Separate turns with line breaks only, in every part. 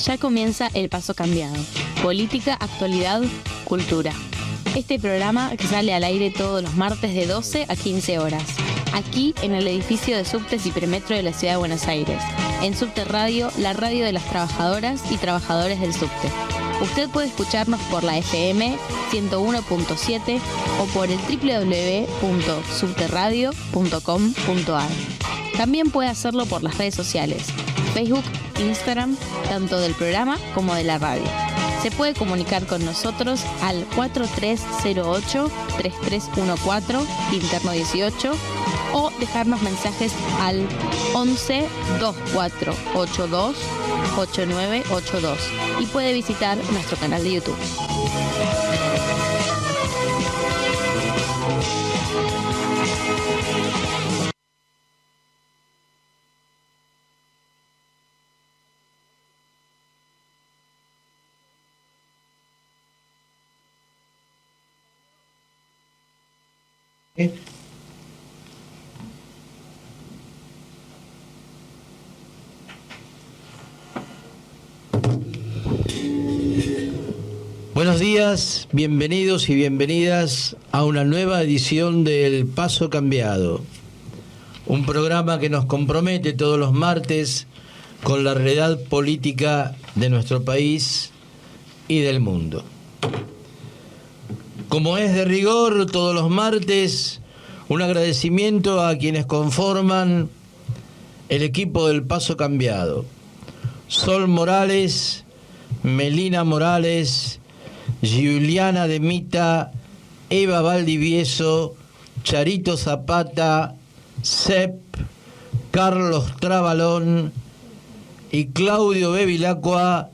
Ya comienza El Paso Cambiado. Política, actualidad, cultura. Este programa que sale al aire todos los martes de 12 a 15 horas. Aquí en el edificio de Subtes y Premetro de la Ciudad de Buenos Aires. En Subte Radio, la radio de las trabajadoras y trabajadores del subte. Usted puede escucharnos por la FM 101.7 o por el www.subterradio.com.ar. También puede hacerlo por las redes sociales, Facebook, Instagram, tanto del programa como de la radio. Se puede comunicar con nosotros al 4308-3314, interno 18, o dejarnos mensajes al 11 2482 8982 y puede visitar nuestro canal de YouTube.
Buenos días, bienvenidos y bienvenidas a una nueva edición de El Paso Cambiado, un programa que nos compromete todos los martes con la realidad política de nuestro país y del mundo. Como es de rigor, todos los martes, un agradecimiento a quienes conforman el equipo del Paso Cambiado: Sol Morales, Melina Morales, Giuliana de Mita, Eva Valdivieso, Charito Zapata, Sep, Carlos Trabalón y Claudio Bevilacqua,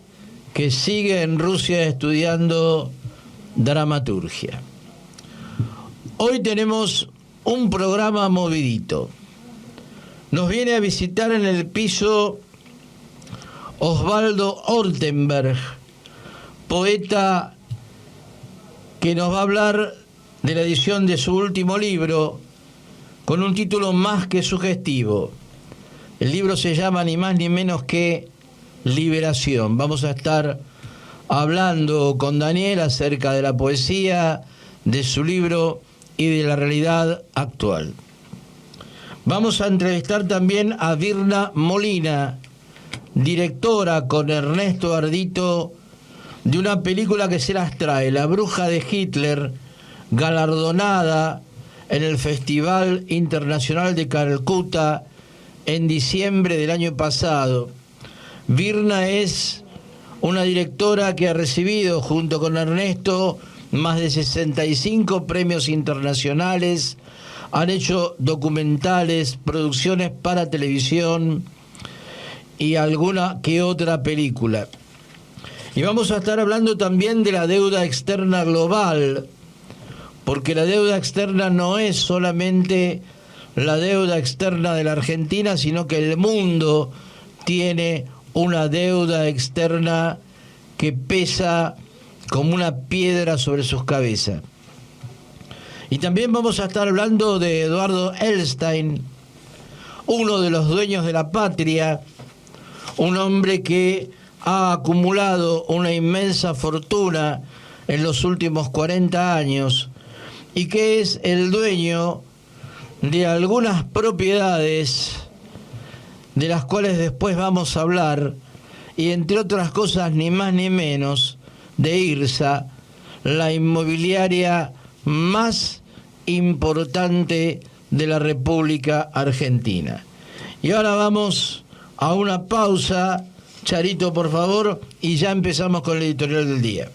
que sigue en Rusia estudiando dramaturgia. Hoy tenemos un programa movidito. Nos viene a visitar en el piso Osvaldo Ortenberg, poeta que nos va a hablar de la edición de su último libro, con un título más que sugestivo. El libro se llama ni más ni menos que Liberación. Vamos a estar hablando con Daniel acerca de la poesía, de su libro y de la realidad actual. Vamos a entrevistar también a Virna Molina, directora con Ernesto Ardito de una película que se las trae, La Bruja de Hitler, galardonada en el Festival Internacional de Calcuta en diciembre del año pasado. Virna es una directora que ha recibido, junto con Ernesto, más de 65 premios internacionales. Han hecho documentales, producciones para televisión y alguna que otra película. Y vamos a estar hablando también de la deuda externa global, porque la deuda externa no es solamente la deuda externa de la Argentina, sino que el mundo tiene una deuda externa que pesa como una piedra sobre sus cabezas. Y también vamos a estar hablando de Eduardo Elstein, uno de los dueños de la patria, un hombre que ha acumulado una inmensa fortuna en los últimos 40 años y que es el dueño de algunas propiedades de las cuales después vamos a hablar, y entre otras cosas ni más ni menos de IRSA, la inmobiliaria más importante de la República Argentina. Y ahora vamos a una pausa. Charito, por favor, y ya empezamos con el editorial del día.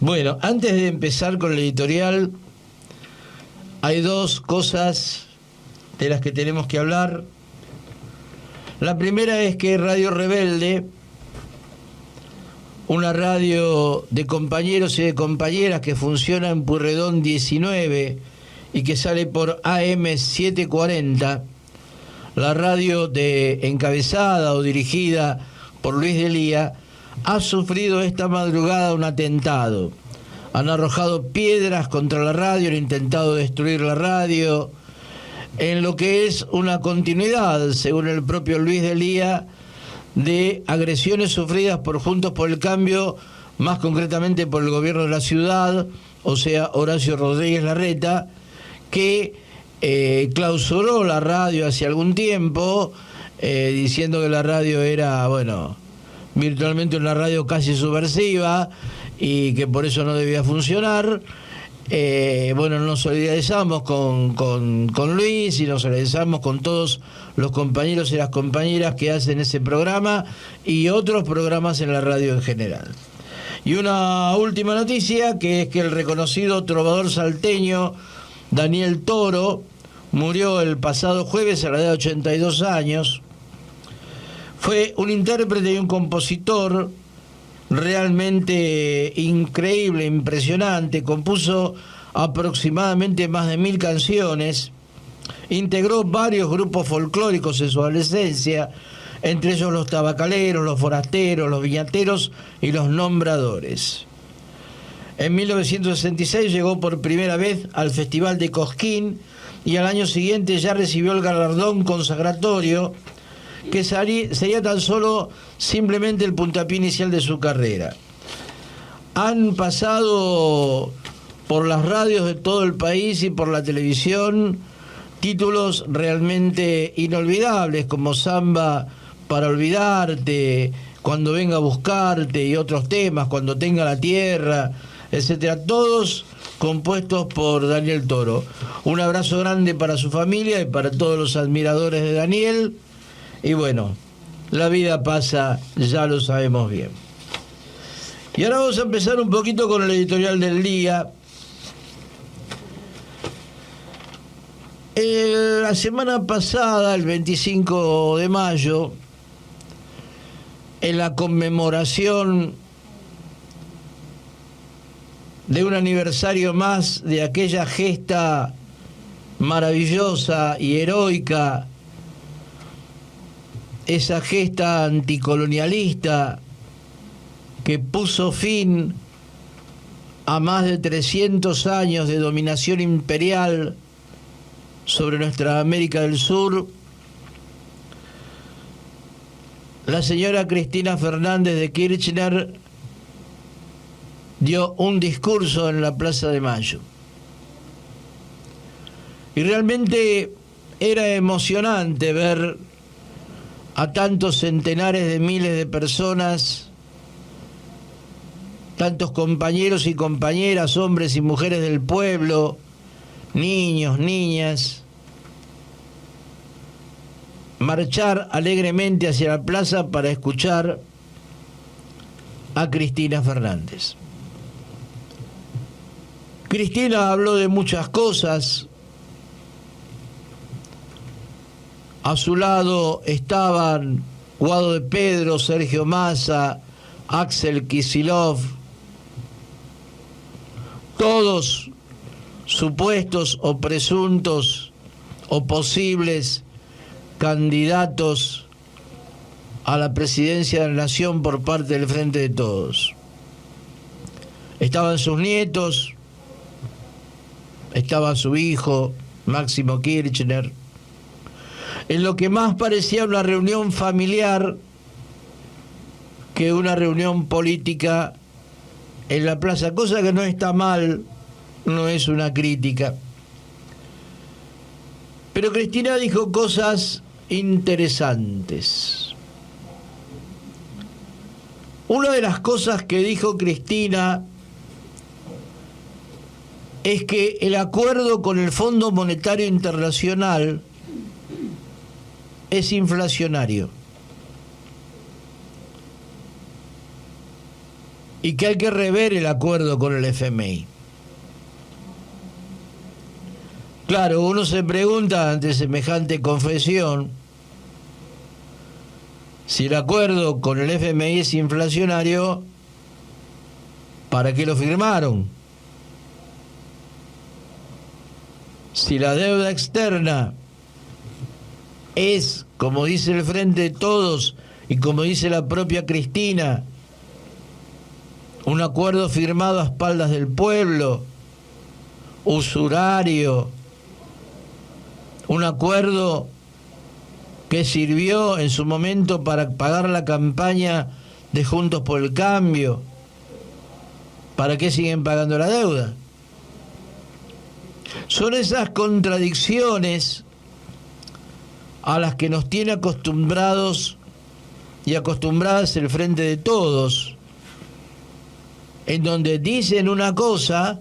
Bueno, antes de empezar con el editorial, hay dos cosas de las que tenemos que hablar. La primera es que Radio Rebelde, una radio de compañeros y de compañeras que funciona en Pueyrredón 19 y que sale por AM 740, la radio encabezada o dirigida por Luis Delía, ha sufrido esta madrugada un atentado. Han arrojado piedras contra la radio, han intentado destruir la radio, en lo que es una continuidad, según el propio Luis Delía, de agresiones sufridas por Juntos por el Cambio, más concretamente por el gobierno de la ciudad, o sea, Horacio Rodríguez Larreta, que clausuró la radio hace algún tiempo, diciendo que la radio era, bueno, virtualmente una radio casi subversiva y que por eso no debía funcionar. Bueno, nos solidarizamos con Luis y nos solidarizamos con todos los compañeros y las compañeras que hacen ese programa y otros programas en la radio en general. Y una última noticia, que es que el reconocido trovador salteño Daniel Toro murió el pasado jueves a la edad de 82 años. Fue un intérprete y un compositor realmente increíble, impresionante. Compuso aproximadamente más de 1000 canciones, integró varios grupos folclóricos en su adolescencia, entre ellos los tabacaleros, los forasteros, los viñateros y los nombradores. En 1966 llegó por primera vez al Festival de Cosquín y al año siguiente ya recibió el galardón consagratorio, que sería tan solo simplemente el puntapié inicial de su carrera. Han pasado por las radios de todo el país y por la televisión títulos realmente inolvidables como Samba para olvidarte, Cuando venga a buscarte y otros temas, Cuando tenga la tierra, etcétera, todos compuestos por Daniel Toro. Un abrazo grande para su familia y para todos los admiradores de Daniel. Y bueno, la vida pasa, ya lo sabemos bien. Y ahora vamos a empezar un poquito con el editorial del día. La semana pasada, el 25 de mayo, en la conmemoración de un aniversario más de aquella gesta maravillosa y heroica, esa gesta anticolonialista que puso fin a más de 300 años de dominación imperial sobre nuestra América del Sur, la señora Cristina Fernández de Kirchner dio un discurso en la Plaza de Mayo. Y realmente era emocionante ver a tantos centenares de miles de personas, tantos compañeros y compañeras, hombres y mujeres del pueblo, niños, niñas, marchar alegremente hacia la plaza para escuchar a Cristina Fernández. Cristina habló de muchas cosas. A su lado estaban Guado de Pedro, Sergio Massa, Axel Kicillof, todos supuestos o presuntos o posibles candidatos a la presidencia de la Nación por parte del Frente de Todos. Estaban sus nietos, estaba su hijo, Máximo Kirchner, en lo que más parecía una reunión familiar que una reunión política en la plaza, cosa que no está mal, no es una crítica. Pero Cristina dijo cosas interesantes. Una de las cosas que dijo Cristina es que el acuerdo con el Fondo Monetario Internacional es inflacionario. y que hay que rever el acuerdo con el FMI. Claro, uno se pregunta ante semejante confesión si el acuerdo con el FMI es inflacionario, ¿para qué lo firmaron? Si la deuda externa es, como dice el Frente de Todos y como dice la propia Cristina, un acuerdo firmado a espaldas del pueblo, usurario, un acuerdo que sirvió en su momento para pagar la campaña de Juntos por el Cambio, ¿para qué siguen pagando la deuda? Son esas contradicciones a las que nos tiene acostumbrados y acostumbradas el Frente de Todos, en donde dicen una cosa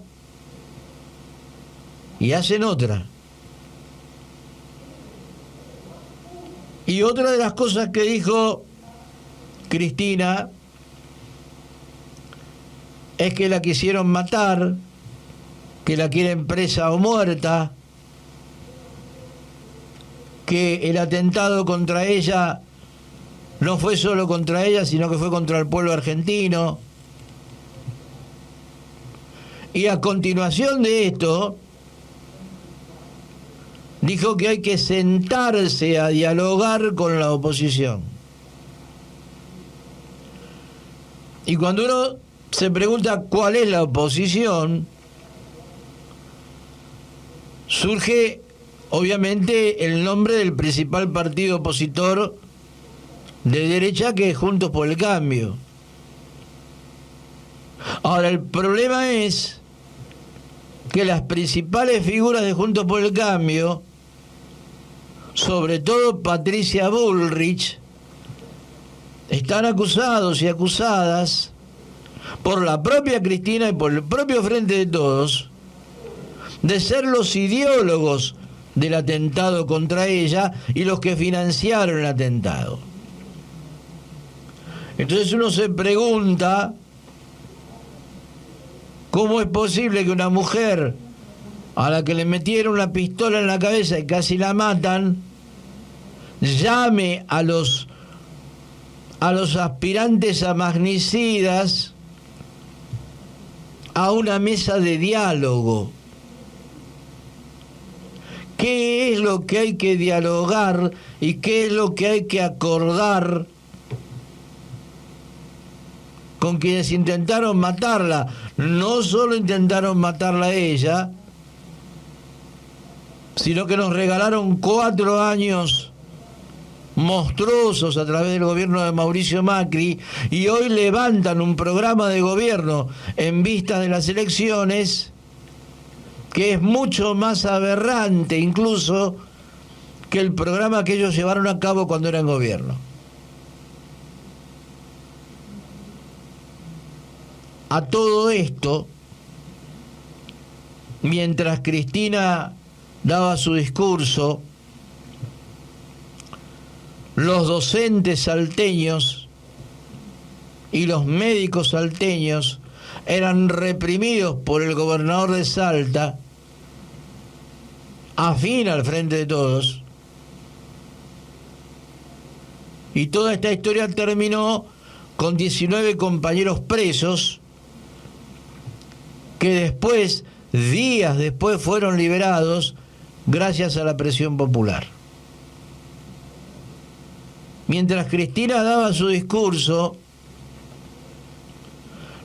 y hacen otra. Y otra de las cosas que dijo Cristina es que la quisieron matar, que la quieren presa o muerta, que el atentado contra ella no fue solo contra ella, sino que fue contra el pueblo argentino. Y a continuación de esto, dijo que hay que sentarse a dialogar con la oposición. Y cuando uno se pregunta cuál es la oposición, surge obviamente el nombre del principal partido opositor de derecha, que es Juntos por el Cambio. Ahora, el problema es que las principales figuras de Juntos por el Cambio, sobre todo Patricia Bullrich, están acusados y acusadas por la propia Cristina y por el propio Frente de Todos de ser los ideólogos del atentado contra ella y los que financiaron el atentado. Entonces uno se pregunta cómo es posible que una mujer a la que le metieron una pistola en la cabeza y casi la matan llame a los aspirantes a magnicidas a una mesa de diálogo. ¿Qué es lo que hay que dialogar y qué es lo que hay que acordar con quienes intentaron matarla? No solo intentaron matarla a ella, sino que nos regalaron 4 años monstruosos a través del gobierno de Mauricio Macri, y hoy levantan un programa de gobierno en vista de las elecciones que es mucho más aberrante incluso que el programa que ellos llevaron a cabo cuando eran gobierno. A todo esto, mientras Cristina daba su discurso, los docentes salteños y los médicos salteños eran reprimidos por el gobernador de Salta, afín al Frente de Todos, y toda esta historia terminó con 19 compañeros presos que después, días después, fueron liberados gracias a la presión popular. Mientras Cristina daba su discurso,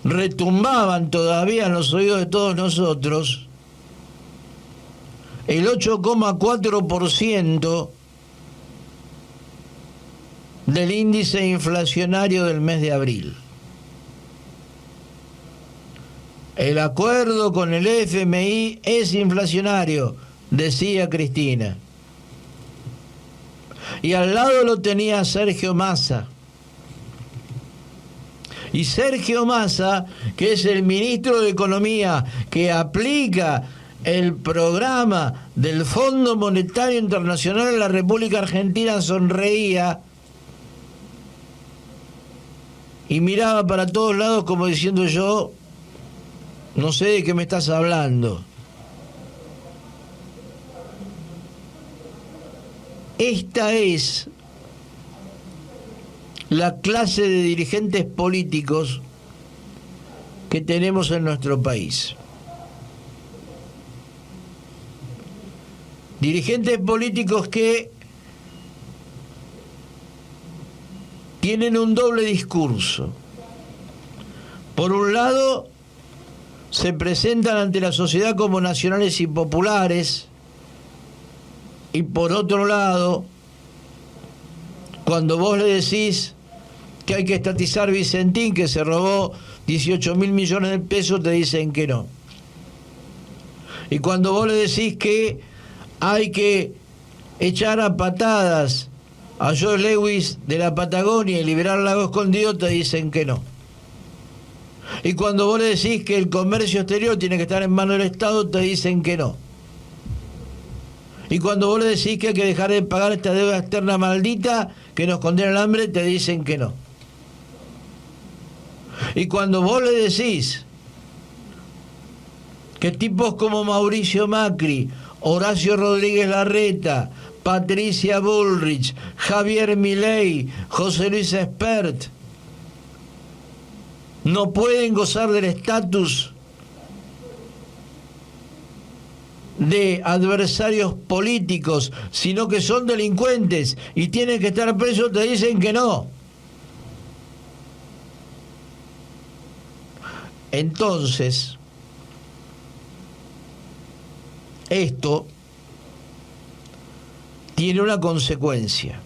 retumbaban todavía en los oídos de todos nosotros el 8,4% del índice inflacionario del mes de abril. El acuerdo con el FMI es inflacionario, decía Cristina. Y al lado lo tenía Sergio Massa. Y Sergio Massa, que es el ministro de Economía que aplica el programa del Fondo Monetario Internacional en la República Argentina, sonreía y miraba para todos lados como diciendo: yo no sé de qué me estás hablando. Esta es la clase de dirigentes políticos que tenemos en nuestro país. Dirigentes políticos que tienen un doble discurso. Por un lado, se presentan ante la sociedad como nacionales y populares, y por otro lado, cuando vos le decís que hay que estatizar Vicentín, que se robó 18.000 millones de pesos, te dicen que no. Y cuando vos le decís que hay que echar a patadas a Joe Lewis de la Patagonia y liberar al Lago Escondido, te dicen que no. Y cuando vos le decís que el comercio exterior tiene que estar en manos del Estado, te dicen que no. Y cuando vos le decís que hay que dejar de pagar esta deuda externa maldita que nos condena al hambre, te dicen que no. Y cuando vos le decís que tipos como Mauricio Macri, Horacio Rodríguez Larreta, Patricia Bullrich, Javier Milei, José Luis Espert no pueden gozar del estatus de adversarios políticos, sino que son delincuentes y tienen que estar presos, te dicen que no. Entonces, esto tiene una consecuencia.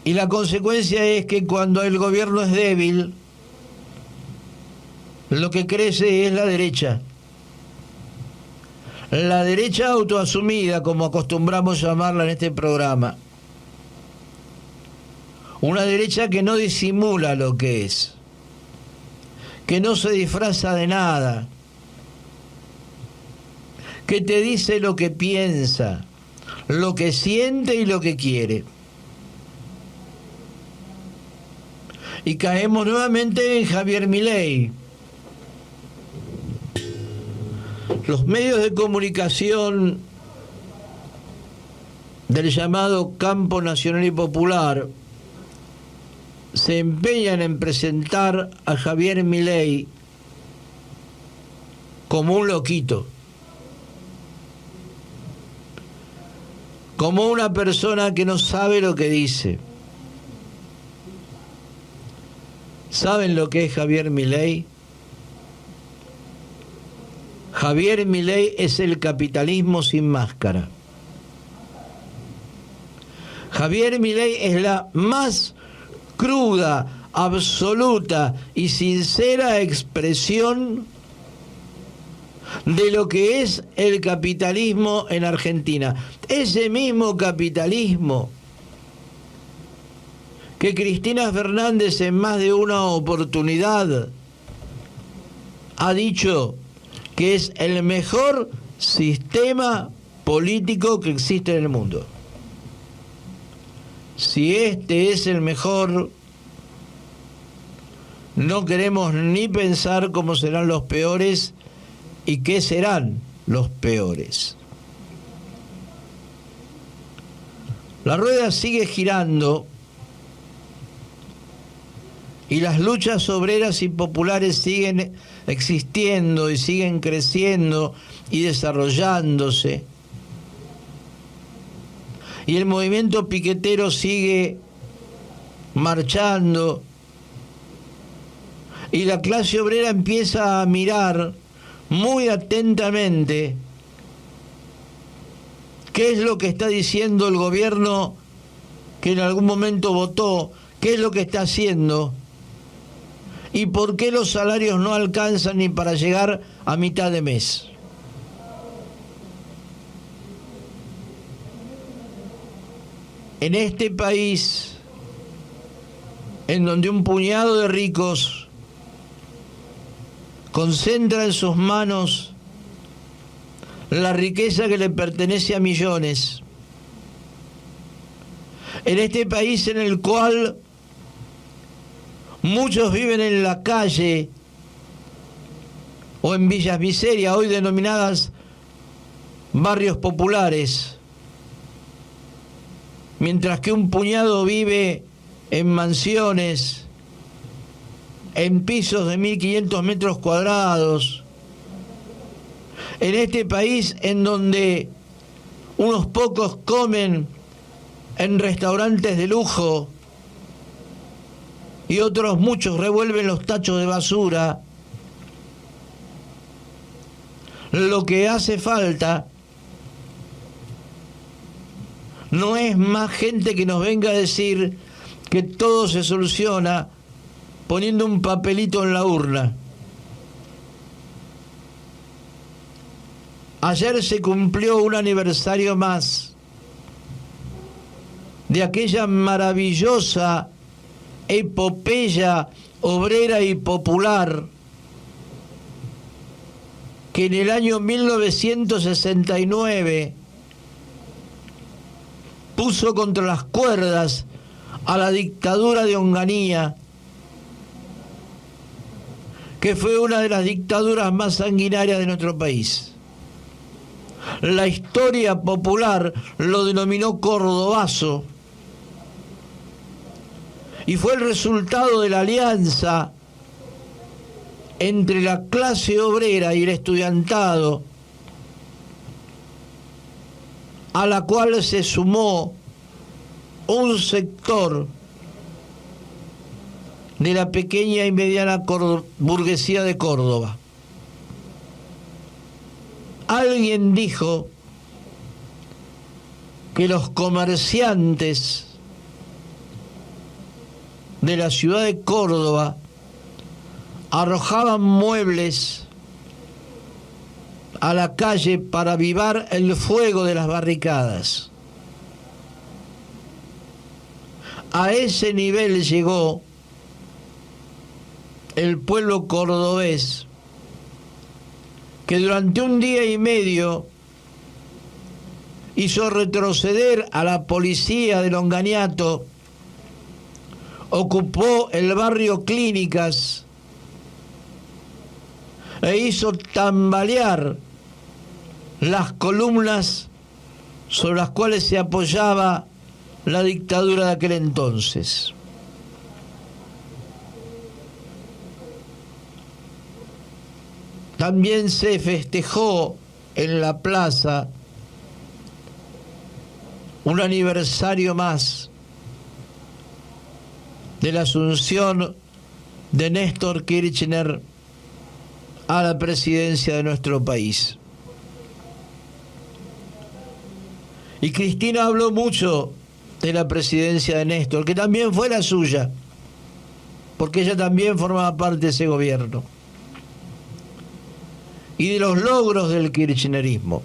Y la consecuencia es que cuando el gobierno es débil, lo que crece es la derecha. La derecha autoasumida, como acostumbramos llamarla en este programa. Una derecha que no disimula lo que es, que no se disfraza de nada, que te dice lo que piensa, lo que siente y lo que quiere. Y caemos nuevamente en Javier Milei. Los medios de comunicación del llamado campo nacional y popular se empeñan en presentar a Javier Milei como un loquito, como una persona que no sabe lo que dice. ¿Saben lo que es Javier Milei? Javier Milei es el capitalismo sin máscara. Javier Milei es la más cruda, absoluta y sincera expresión de lo que es el capitalismo en Argentina. Ese mismo capitalismo que Cristina Fernández en más de una oportunidad ha dicho que es el mejor sistema político que existe en el mundo. Si este es el mejor, no queremos ni pensar cómo serán los peores y qué serán los peores. La rueda sigue girando y las luchas obreras y populares siguen existiendo y siguen creciendo y desarrollándose. Y el movimiento piquetero sigue marchando. Y la clase obrera empieza a mirar muy atentamente qué es lo que está diciendo el gobierno que en algún momento votó, qué es lo que está haciendo y por qué los salarios no alcanzan ni para llegar a mitad de mes. En este país, en donde un puñado de ricos concentra en sus manos la riqueza que le pertenece a millones, en este país en el cual Muchos viven en la calle o en villas miseria, hoy denominadas barrios populares, mientras que un puñado vive en mansiones, en pisos de 1.500 metros cuadrados, en este país en donde unos pocos comen en restaurantes de lujo y otros muchos revuelven los tachos de basura. Lo que hace falta no es más gente que nos venga a decir que todo se soluciona poniendo un papelito en la urna. Ayer se cumplió un aniversario más de aquella maravillosa epopeya obrera y popular que en el año 1969 puso contra las cuerdas a la dictadura de Onganía, que fue una de las dictaduras más sanguinarias de nuestro país. La historia popular lo denominó Cordobazo y fue el resultado de la alianza entre la clase obrera y el estudiantado, a la cual se sumó un sector de la pequeña y mediana burguesía de Córdoba. Alguien dijo que los comerciantes de la ciudad de Córdoba arrojaban muebles a la calle para avivar el fuego de las barricadas. A ese nivel llegó el pueblo cordobés, que durante un día y medio hizo retroceder a la policía del Onganiato, ocupó el barrio Clínicas e hizo tambalear las columnas sobre las cuales se apoyaba la dictadura de aquel entonces. También se festejó en la plaza un aniversario más de la asunción de Néstor Kirchner a la presidencia de nuestro país. Y Cristina habló mucho de la presidencia de Néstor, que también fue la suya, porque ella también formaba parte de ese gobierno, y de los logros del kirchnerismo.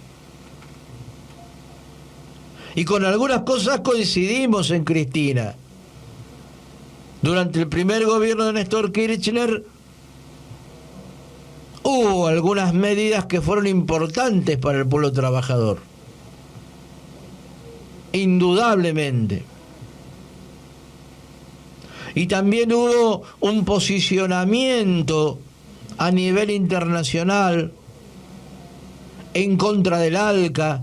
Y con algunas cosas coincidimos en Cristina. Durante el primer gobierno de Néstor Kirchner hubo algunas medidas que fueron importantes para el pueblo trabajador. Indudablemente. Y también hubo un posicionamiento a nivel internacional en contra del ALCA,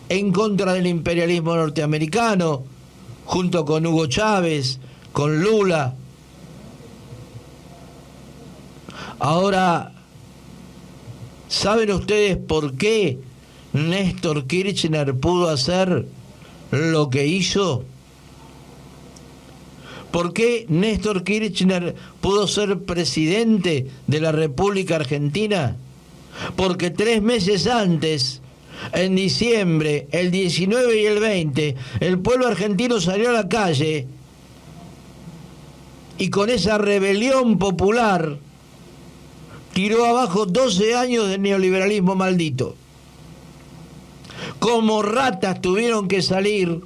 en contra del imperialismo norteamericano, junto con Hugo Chávez, con Lula. Ahora, ¿saben ustedes por qué Néstor Kirchner pudo hacer lo que hizo? ¿Por qué Néstor Kirchner pudo ser presidente de la República Argentina? Porque 3 meses antes, en diciembre, el 19 y el 20, el pueblo argentino salió a la calle y con esa rebelión popular tiró abajo 12 años de neoliberalismo maldito. Como ratas tuvieron que salir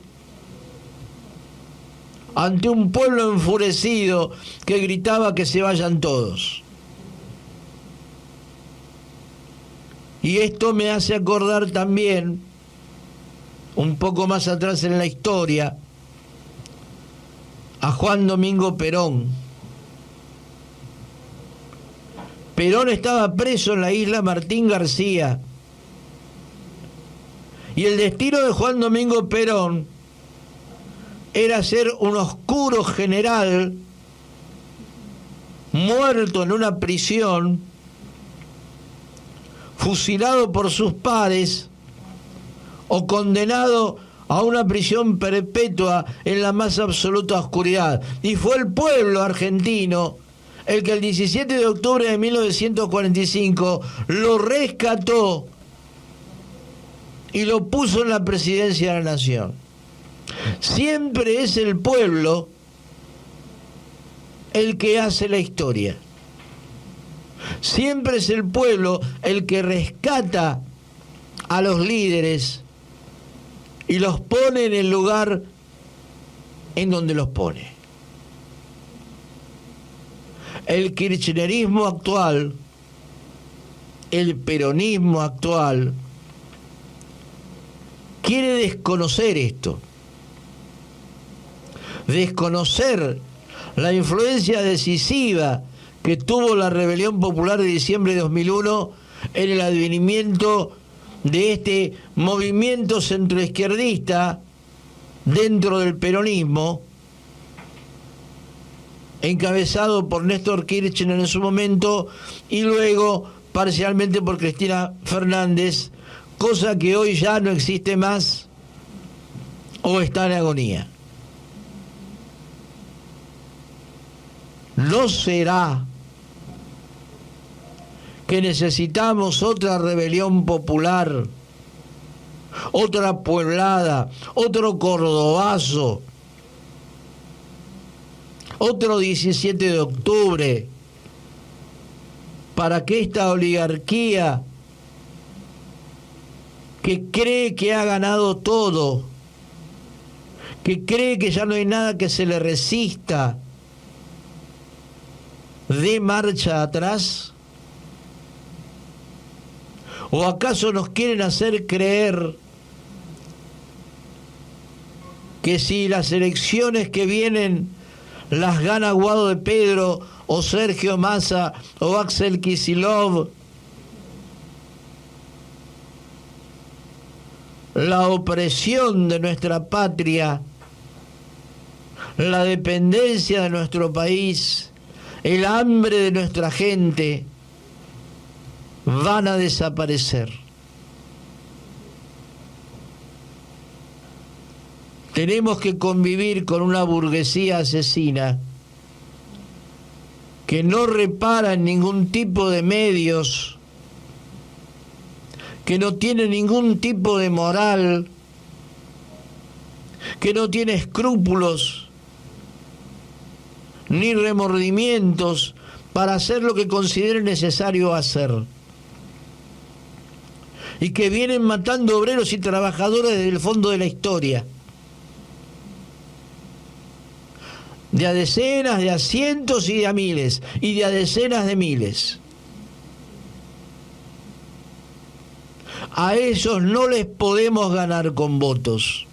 ante un pueblo enfurecido que gritaba que se vayan todos. Y esto me hace acordar también, un poco más atrás en la historia, a Juan Domingo Perón, Perón estaba preso en la isla Martín García. Y el destino de Juan Domingo Perón era ser un oscuro general muerto en una prisión, fusilado por sus pares o condenado a una prisión perpetua en la más absoluta oscuridad. Y fue el pueblo argentino el que el 17 de octubre de 1945 lo rescató y lo puso en la presidencia de la nación. Siempre es el pueblo el que hace la historia. Siempre es el pueblo el que rescata a los líderes y los pone en el lugar en donde los pone. El kirchnerismo actual, el peronismo actual, quiere desconocer esto. Desconocer la influencia decisiva que tuvo la rebelión popular de diciembre de 2001 en el advenimiento de este movimiento centroizquierdista dentro del peronismo, encabezado por Néstor Kirchner en su momento y luego parcialmente por Cristina Fernández, cosa que hoy ya no existe más o está en agonía. ¿No será que necesitamos otra rebelión popular, otra pueblada, otro cordobazo, otro 17 de octubre, para que esta oligarquía que cree que ha ganado todo, que cree que ya no hay nada que se le resista, dé marcha atrás? ¿O acaso nos quieren hacer creer que si las elecciones que vienen las gana Guado de Pedro o Sergio Massa o Axel Kicillof, la opresión de nuestra patria, la dependencia de nuestro país, el hambre de nuestra gente van a desaparecer? Tenemos que convivir con una burguesía asesina que no repara en ningún tipo de medios, que no tiene ningún tipo de moral, que no tiene escrúpulos ni remordimientos para hacer lo que considere necesario hacer, y que vienen matando obreros y trabajadores desde el fondo de la historia, de a decenas, de a cientos y de a miles, y de a decenas de miles. A esos no les podemos ganar con votos.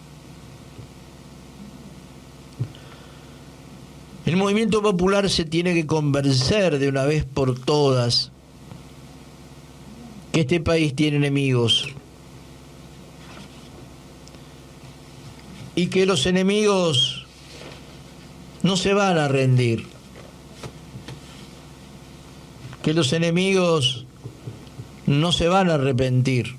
El movimiento popular se tiene que convencer de una vez por todas que este país tiene enemigos y que los enemigos no se van a rendir, que los enemigos no se van a arrepentir,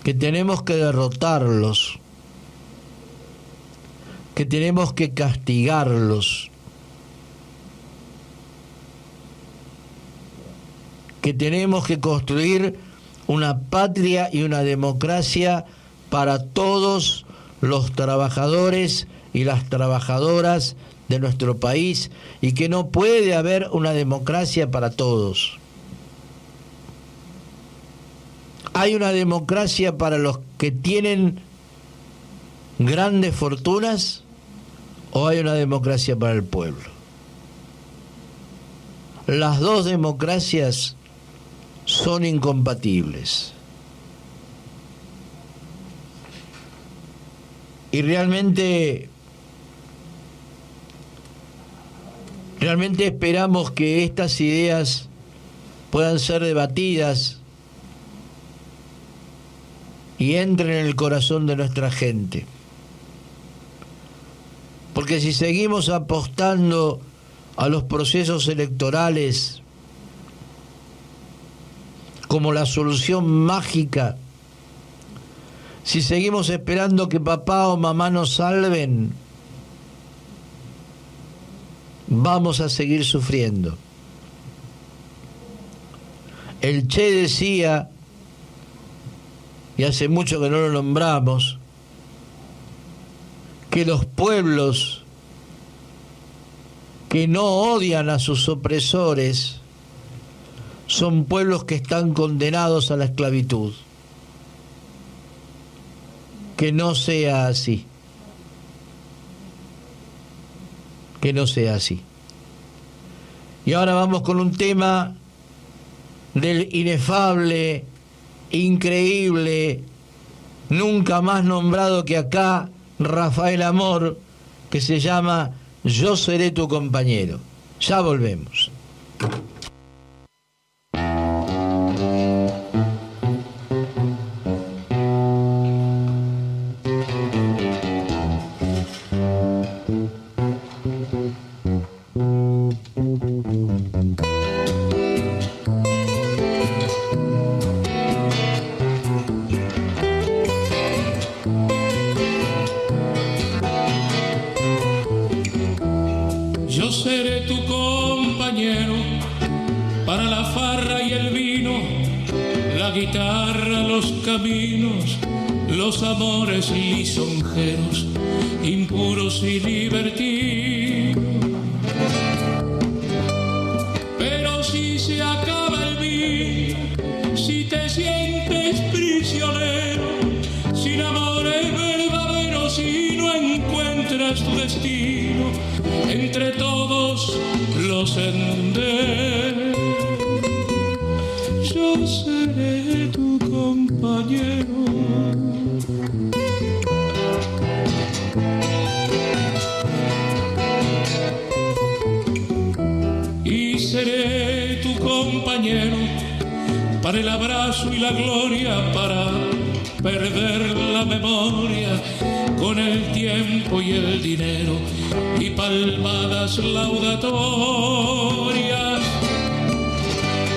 que tenemos que derrotarlos, que tenemos que castigarlos, que tenemos que construir una patria y una democracia para todos los trabajadores y las trabajadoras de nuestro país, y que no puede haber una democracia para todos. Hay una democracia para los que tienen grandes fortunas, o hay una democracia para el pueblo. Las dos democracias son incompatibles. Y realmente Realmente esperamos que estas ideas puedan ser debatidas y entren en el corazón de nuestra gente. Porque si seguimos apostando a los procesos electorales como la solución mágica, si seguimos esperando que papá o mamá nos salven, vamos a seguir sufriendo. El Che decía, y hace mucho que no lo nombramos, que los pueblos que no odian a sus opresores son pueblos que están condenados a la esclavitud. Que no sea así. Que no sea así. Y ahora vamos con un tema del inefable, increíble, nunca más nombrado que acá, Rafael Amor, que se llama Yo seré tu compañero. Ya volvemos.
Los amores lisonjeros, impuros y libertinos. Pero si se acaba el vino, si te sientes prisionero, sin amores verdaderos, si no encuentras tu destino entre todos los senderos, yo seré tu compañero. Y seré tu compañero para el abrazo y la gloria, para perder la memoria con el tiempo y el dinero y palmadas laudatorias.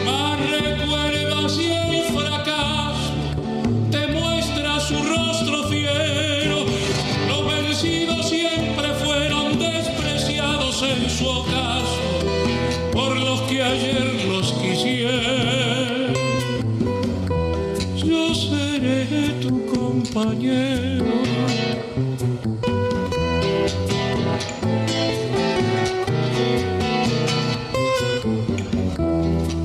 Más recuerdas y el fracaso te muestra su rostro fiero. Los vencidos siempre fueron despreciados en su ocaso por los que ayer los quisieron. Yo seré tu compañero.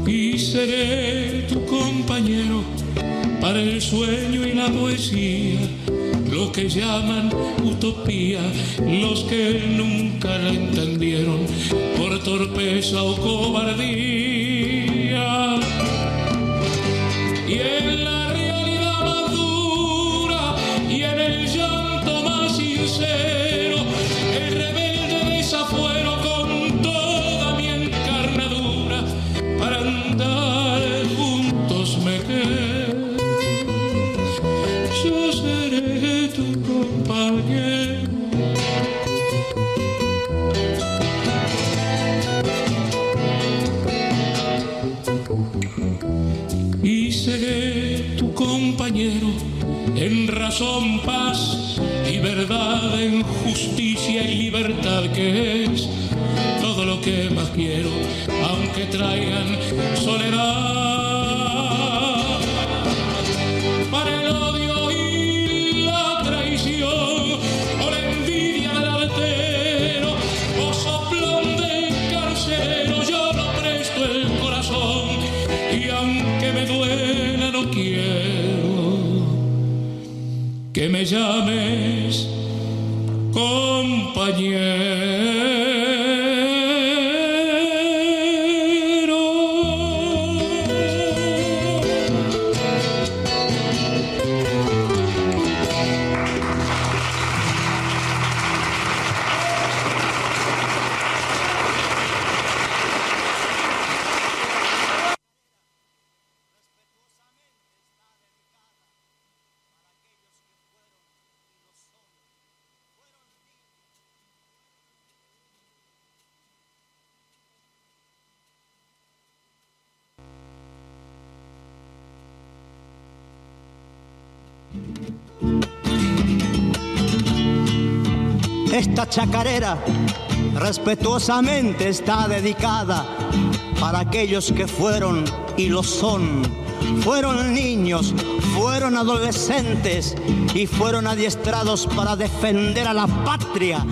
Y seré tu compañero para el sueño y la poesía, lo que llaman utopía, los que nunca la entendieron por torpeza o cobardía. Y en la realidad más dura y en el llanto más sincero, el rebelde desafuero con toda mi encarnadura, para andar juntos me quedo. Yo seré tu compañero. Y seré tu compañero en razón, paz y verdad, en justicia y libertad, que es todo lo que más quiero, aunque traigan soledad. Para el odio y la traición, o la envidia del artero, o soplón del carcelero, yo no presto el corazón, y aunque me duela no quiero que me llames compañero.
Esta chacarera respetuosamente está dedicada para aquellos que fueron y lo son. Fueron niños, fueron adolescentes y fueron adiestrados para defender a la patria.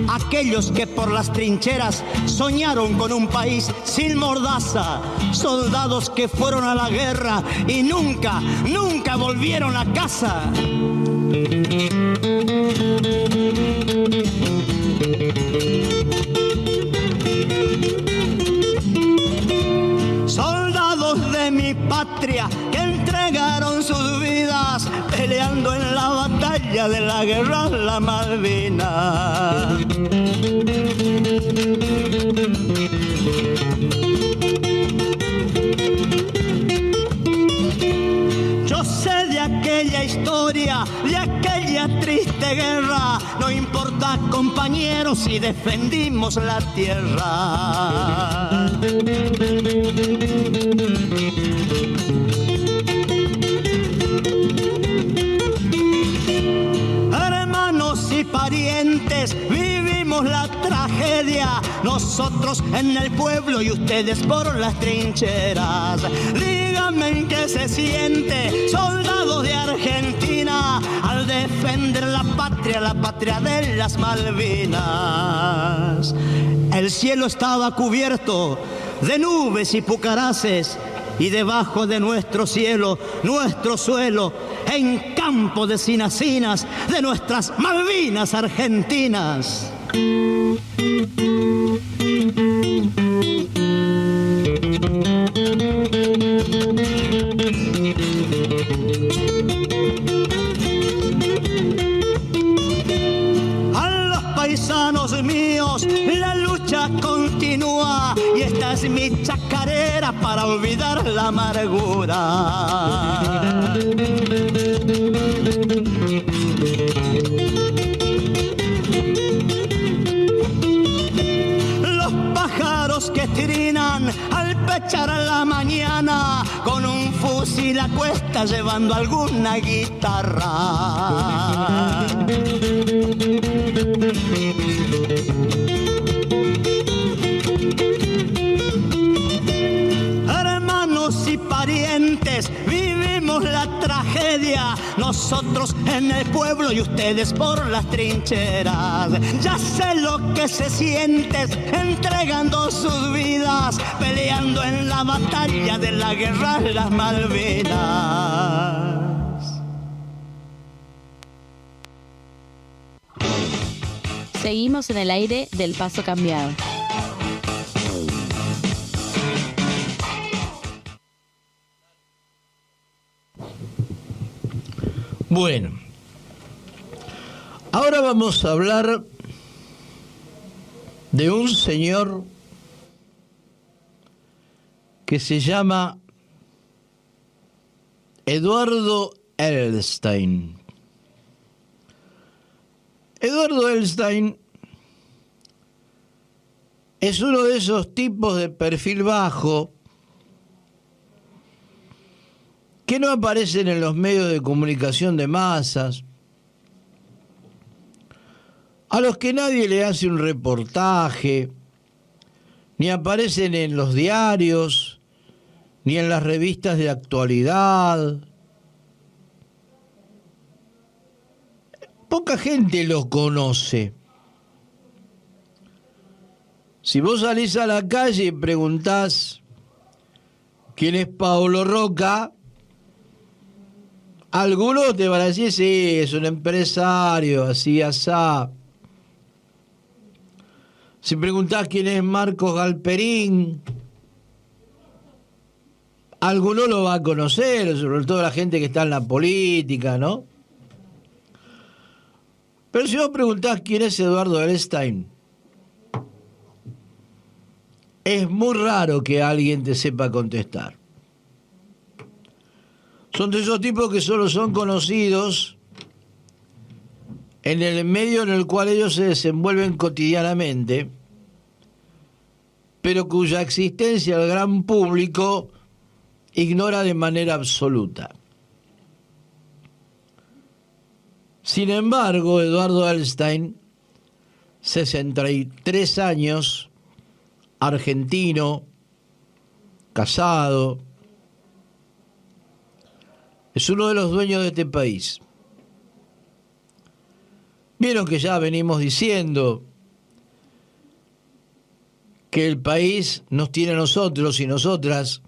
Aquellos que por las trincheras soñaron con un país sin mordaza. Soldados que fueron a la guerra y nunca volvieron a casa. Soldados de mi patria que entregaron sus vidas peleando en la batalla de la guerra la Malvinas. Yo sé de aquella historia, de aquella triste guerra. No importa, compañeros, si defendimos la tierra. Hermanos y parientes, vivimos la tragedia. Nosotros en el pueblo y ustedes por las trincheras. Díganme en qué se siente, soldados de Argentina, al defender la patria de las Malvinas. El cielo estaba cubierto de nubes y pucaraces, y debajo de nuestro cielo, nuestro suelo, en campo de cinacinas de nuestras Malvinas argentinas. Paisanos míos, la lucha continúa y esta es mi chacarera para olvidar la amargura. Los pájaros que trinan al pechar a la mañana, con un fusil a cuesta llevando alguna guitarra. Hermanos y parientes, vivimos la tragedia. Nosotros en el pueblo y ustedes por las trincheras. Ya sé lo que se siente entregando sus vidas, peleando en la batalla de la guerra de las Malvinas.
Seguimos en el aire del Paso Cambiado.
Bueno, ahora vamos a hablar de un señor que se llama Eduardo Elstein. Eduardo Elstein es uno de esos tipos de perfil bajo que no aparecen en los medios de comunicación de masas, a los que nadie le hace un reportaje, ni aparecen en los diarios, ni en las revistas de actualidad. Poca gente lo conoce. Si vos salís a la calle y preguntás quién es Paulo Roca, algunos te van a decir, sí, es un empresario, así, asá. Si preguntás quién es Marcos Galperín, alguno lo va a conocer, sobre todo la gente que está en la política, ¿no? Pero si vos preguntás quién es Eduardo Elstein, es muy raro que alguien te sepa contestar. Son de esos tipos que solo son conocidos en el medio en el cual ellos se desenvuelven cotidianamente, pero cuya existencia el gran público ignora de manera absoluta. Sin embargo, Eduardo Elstein, 63 años, argentino, casado, es uno de los dueños de este país. Vieron que ya venimos diciendo que el país nos tiene a nosotros y nosotras,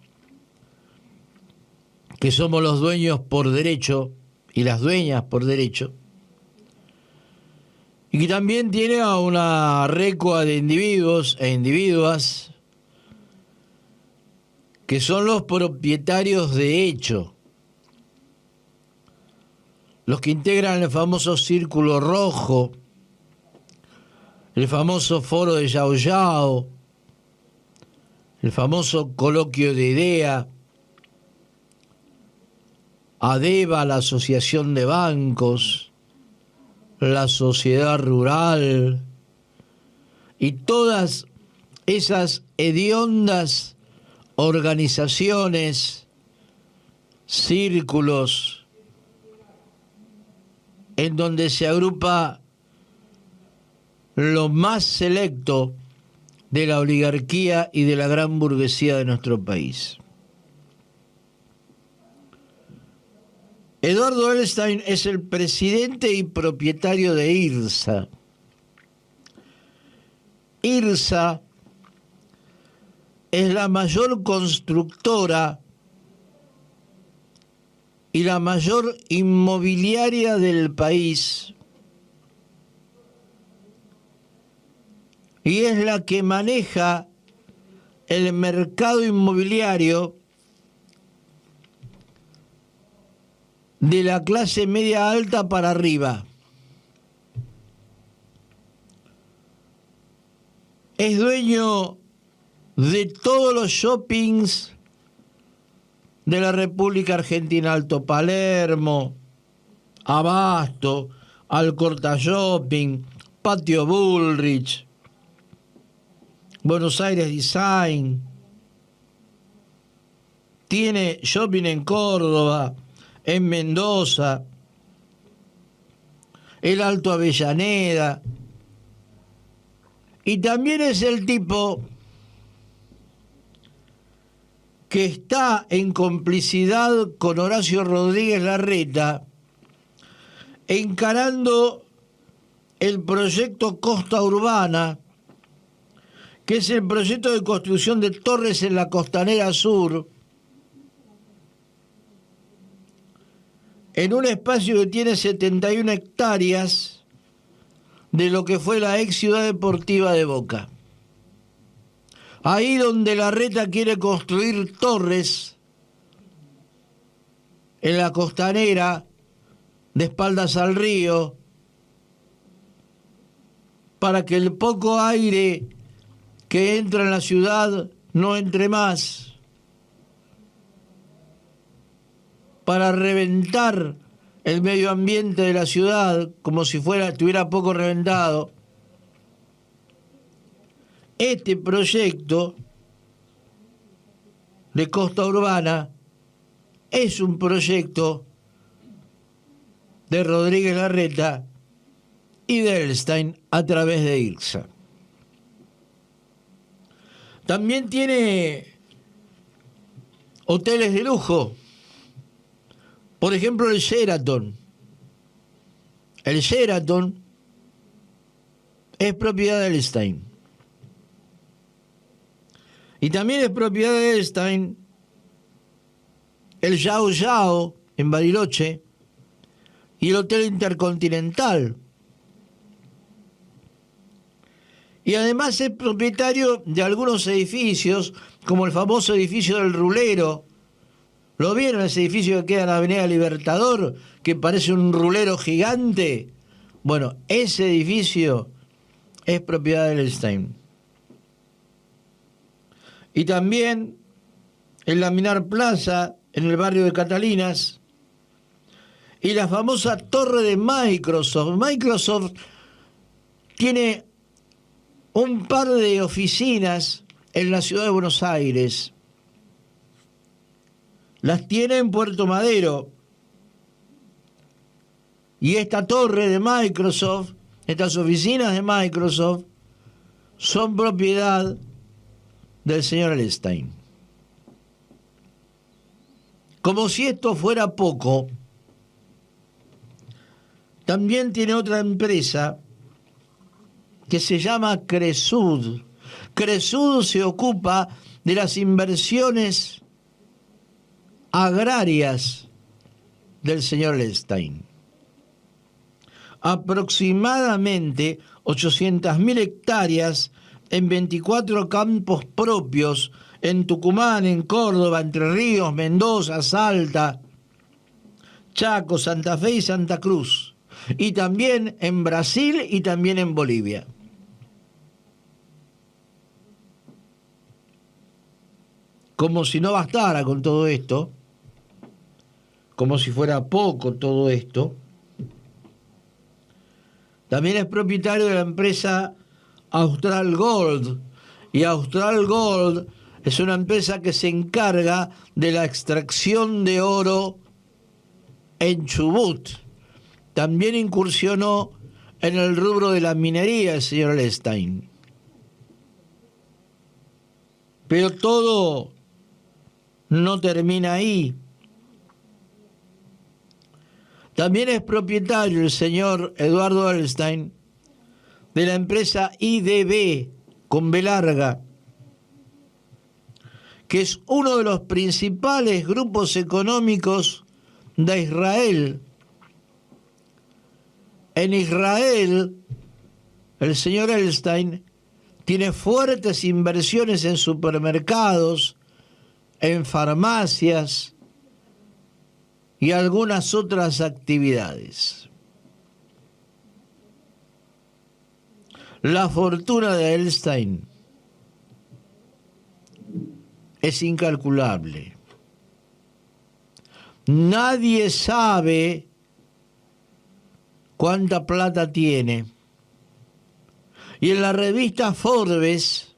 que somos los dueños por derecho y las dueñas por derecho, y que también tiene a una recua de individuos e individuas que son los propietarios de hecho, los que integran el famoso Círculo Rojo, el famoso Foro de Yao Yao, el famoso Coloquio de Idea, ADEBA, la Asociación de Bancos, la Sociedad Rural y todas esas hediondas organizaciones, círculos, en donde se agrupa lo más selecto de la oligarquía y de la gran burguesía de nuestro país. Eduardo Elstein es el presidente y propietario de IRSA. IRSA es la mayor constructora y la mayor inmobiliaria del país, y es la que maneja el mercado inmobiliario de la clase media alta para arriba. Es dueño de todos los shoppings de la República Argentina, Alto Palermo, Abasto, Alcorta Shopping, Patio Bullrich, Buenos Aires Design, tiene shopping en Córdoba, en Mendoza, el Alto Avellaneda, y también es el tipo que está en complicidad con Horacio Rodríguez Larreta, encarando el proyecto Costa Urbana, que es el proyecto de construcción de torres en la Costanera Sur, en un espacio que tiene 71 hectáreas de lo que fue la ex ciudad deportiva de Boca. Ahí donde Larreta quiere construir torres en la Costanera, de espaldas al río, para que el poco aire que entra en la ciudad no entre más, para reventar el medio ambiente de la ciudad como si estuviera poco reventado. Este proyecto de Costa Urbana es un proyecto de Rodríguez Larreta y de Elstein a través de IRSA. También tiene hoteles de lujo. Por ejemplo, el Sheraton. El Sheraton es propiedad de Elstein. Y también es propiedad de Elstein el Yao Yao en Bariloche y el Hotel Intercontinental. Y además es propietario de algunos edificios, como el famoso edificio del Rulero. ¿Lo vieron, ese edificio que queda en la Avenida Libertador, que parece un rulero gigante? Bueno, ese edificio es propiedad de Elstein. Y también el Laminar Plaza, en el barrio de Catalinas, y la famosa torre de Microsoft. Microsoft tiene un par de oficinas en la ciudad de Buenos Aires. Las tiene en Puerto Madero. Y esta torre de Microsoft, estas oficinas de Microsoft, son propiedad del señor Edelstein. Como si esto fuera poco, también tiene otra empresa que se llama Cresud. Cresud se ocupa de las inversiones agrarias del señor Edelstein. Aproximadamente 800.000 hectáreas en 24 campos propios en Tucumán, en Córdoba, Entre Ríos, Mendoza, Salta, Chaco, Santa Fe y Santa Cruz. Y también en Brasil y también en Bolivia. Como si no bastara con todo esto, como si fuera poco todo esto, también es propietario de la empresa Austral Gold. Y Austral Gold es una empresa que se encarga de la extracción de oro en Chubut. También incursionó en el rubro de la minería el señor Edelstein. Pero todo no termina ahí. También es propietario el señor Eduardo Edelstein de la empresa IDB, con B larga, que es uno de los principales grupos económicos de Israel. En Israel, el señor Edelstein tiene fuertes inversiones en supermercados, en farmacias y algunas otras actividades. La fortuna de Edelstein es incalculable. Nadie sabe cuánta plata tiene. Y en la revista Forbes,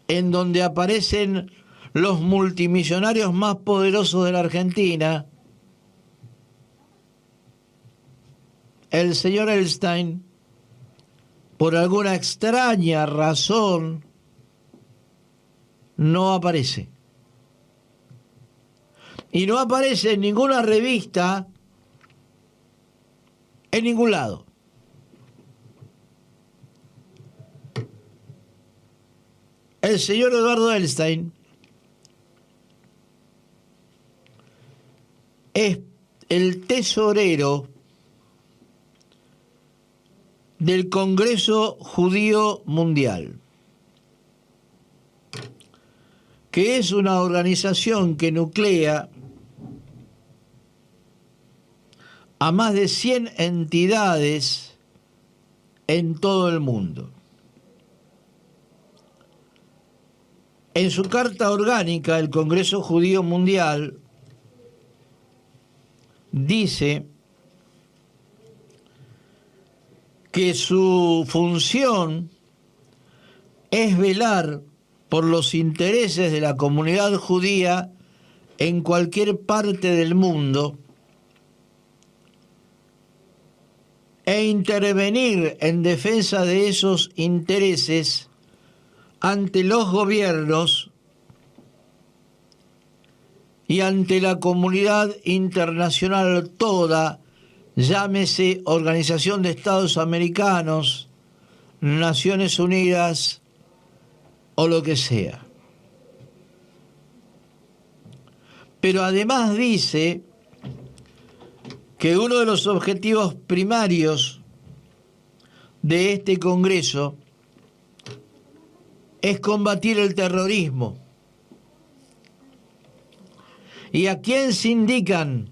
en donde aparecen los multimillonarios más poderosos de la Argentina, el señor Edelstein, por alguna extraña razón, no aparece. Y no aparece en ninguna revista, en ningún lado. El señor Eduardo Edelstein es el tesorero del Congreso Judío Mundial, que es una organización que nuclea a más de 100 entidades en todo el mundo. En su carta orgánica, el Congreso Judío Mundial dice que su función es velar por los intereses de la comunidad judía en cualquier parte del mundo e intervenir en defensa de esos intereses ante los gobiernos y ante la comunidad internacional toda, llámese Organización de Estados Americanos, Naciones Unidas o lo que sea. Pero además dice que uno de los objetivos primarios de este Congreso es combatir el terrorismo. ¿Y a quién se indican?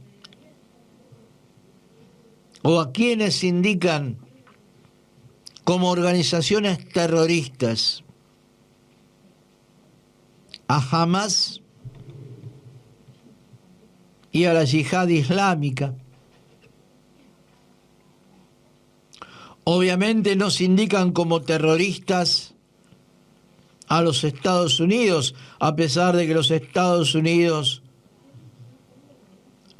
¿O a quiénes se indican como organizaciones terroristas? A Hamas y a la Yihad Islámica. Obviamente no se indican como terroristas a los Estados Unidos, a pesar de que los Estados Unidos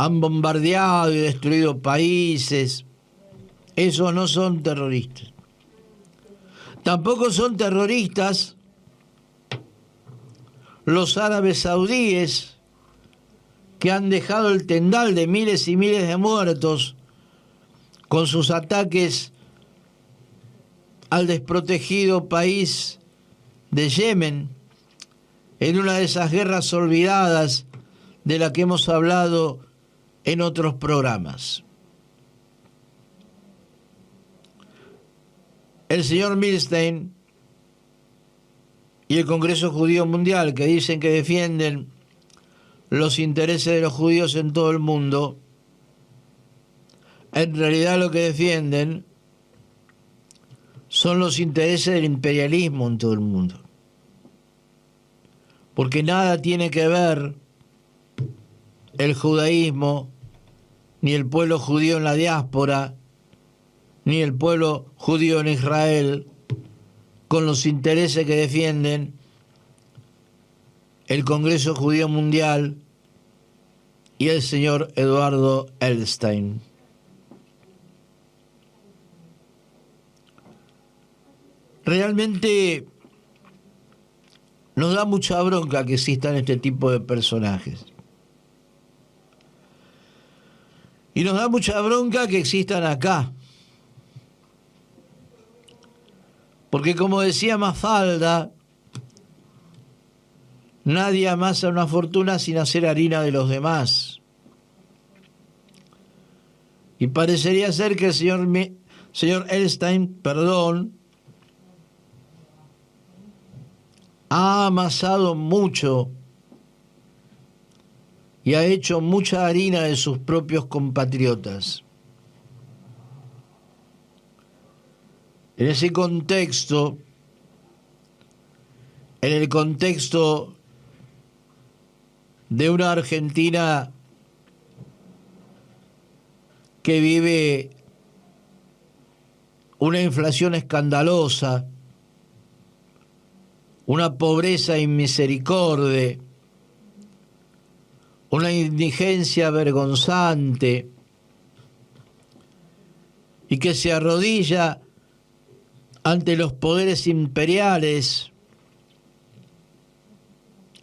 han bombardeado y destruido países. Esos no son terroristas. Tampoco son terroristas los árabes saudíes que han dejado el tendal de miles y miles de muertos con sus ataques al desprotegido país de Yemen, en una de esas guerras olvidadas de la que hemos hablado en otros programas. El señor Milstein y el Congreso Judío Mundial, que dicen que defienden los intereses de los judíos en todo el mundo, en realidad lo que defienden son los intereses del imperialismo en todo el mundo. Porque nada tiene que ver el judaísmo, ni el pueblo judío en la diáspora, ni el pueblo judío en Israel, con los intereses que defienden el Congreso Judío Mundial y el señor Eduardo Edelstein. Realmente nos da mucha bronca que existan este tipo de personajes. Y nos da mucha bronca que existan acá. Porque como decía Mafalda, nadie amasa una fortuna sin hacer harina de los demás. Y parecería ser que el señor Edelstein, ha amasado mucho y ha hecho mucha harina de sus propios compatriotas. En ese contexto, en el contexto de una Argentina que vive una inflación escandalosa, una pobreza inmisericordia, una indigencia vergonzante, y que se arrodilla ante los poderes imperiales.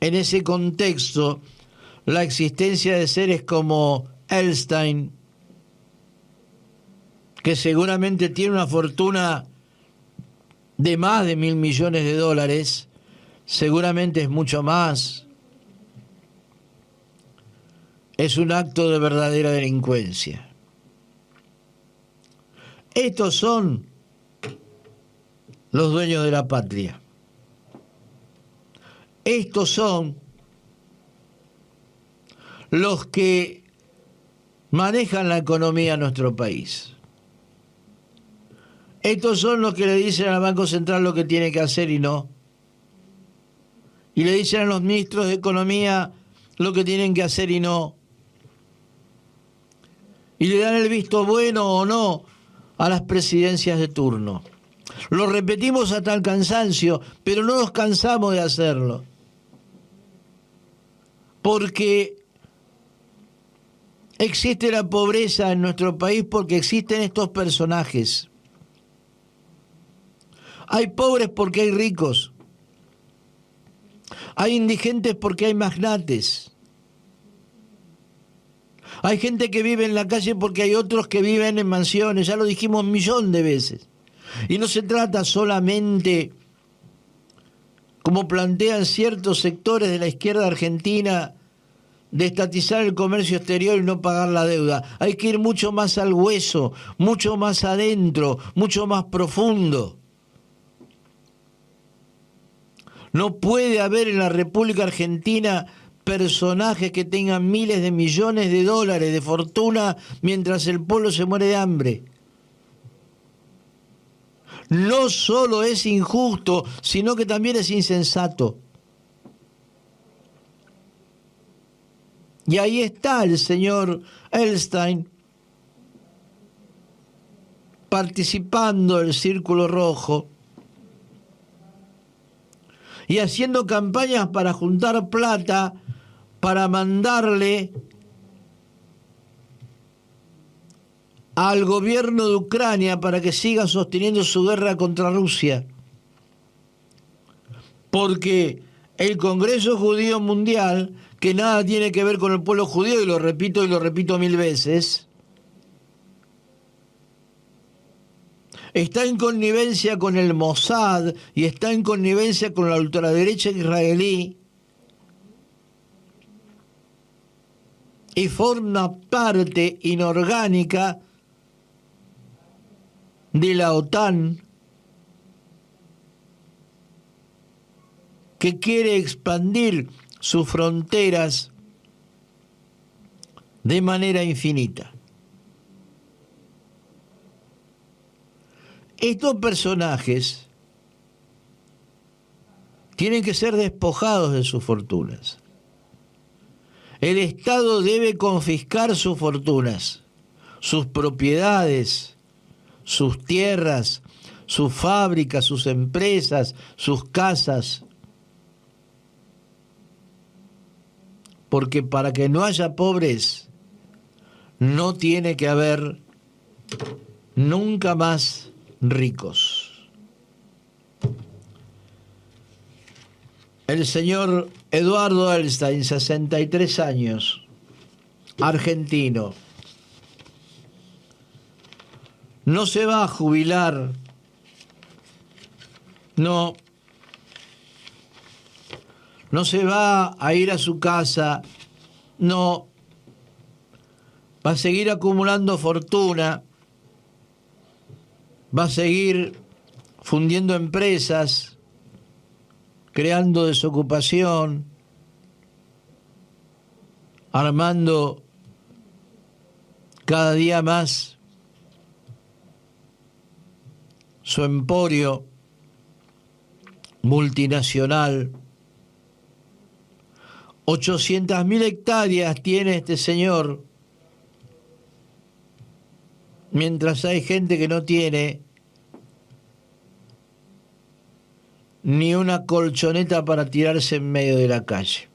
En ese contexto, la existencia de seres como Edelstein, que seguramente tiene una fortuna de más de $1.000 millones, seguramente es mucho más, es un acto de verdadera delincuencia. Estos son los dueños de la patria. Estos son los que manejan la economía de nuestro país. Estos son los que le dicen al Banco Central lo que tiene que hacer y no. Y le dicen a los ministros de Economía lo que tienen que hacer y no. Y le dan el visto bueno o no a las presidencias de turno. Lo repetimos hasta el cansancio, pero no nos cansamos de hacerlo. Porque existe la pobreza en nuestro país porque existen estos personajes. Hay pobres porque hay ricos. Hay indigentes porque hay magnates. Hay gente que vive en la calle porque hay otros que viven en mansiones. Ya lo dijimos 1.000.000 de veces. Y no se trata solamente, como plantean ciertos sectores de la izquierda argentina, de estatizar el comercio exterior y no pagar la deuda. Hay que ir mucho más al hueso, mucho más adentro, mucho más profundo. No puede haber en la República Argentina personajes que tengan miles de millones de dólares de fortuna mientras el pueblo se muere de hambre. No solo es injusto, sino que también es insensato. Y ahí está el señor Edelstein participando del Círculo Rojo y haciendo campañas para juntar plata para mandarle al gobierno de Ucrania para que siga sosteniendo su guerra contra Rusia. Porque el Congreso Judío Mundial, que nada tiene que ver con el pueblo judío, y lo repito 1000 veces, está en connivencia con el Mossad y está en connivencia con la ultraderecha israelí y forma parte inorgánica de la OTAN, que quiere expandir sus fronteras de manera infinita. Estos personajes tienen que ser despojados de sus fortunas. El Estado debe confiscar sus fortunas, sus propiedades, sus tierras, sus fábricas, sus empresas, sus casas. Porque para que no haya pobres, no tiene que haber nunca más ricos. El señor Eduardo Elstein, 63 años, argentino, no se va a jubilar, no se va a ir a su casa, no, va a seguir acumulando fortuna, va a seguir fundiendo empresas, creando desocupación, armando cada día más su emporio multinacional. 800.000 hectáreas tiene este señor, mientras hay gente que no tiene ni una colchoneta para tirarse en medio de la calle.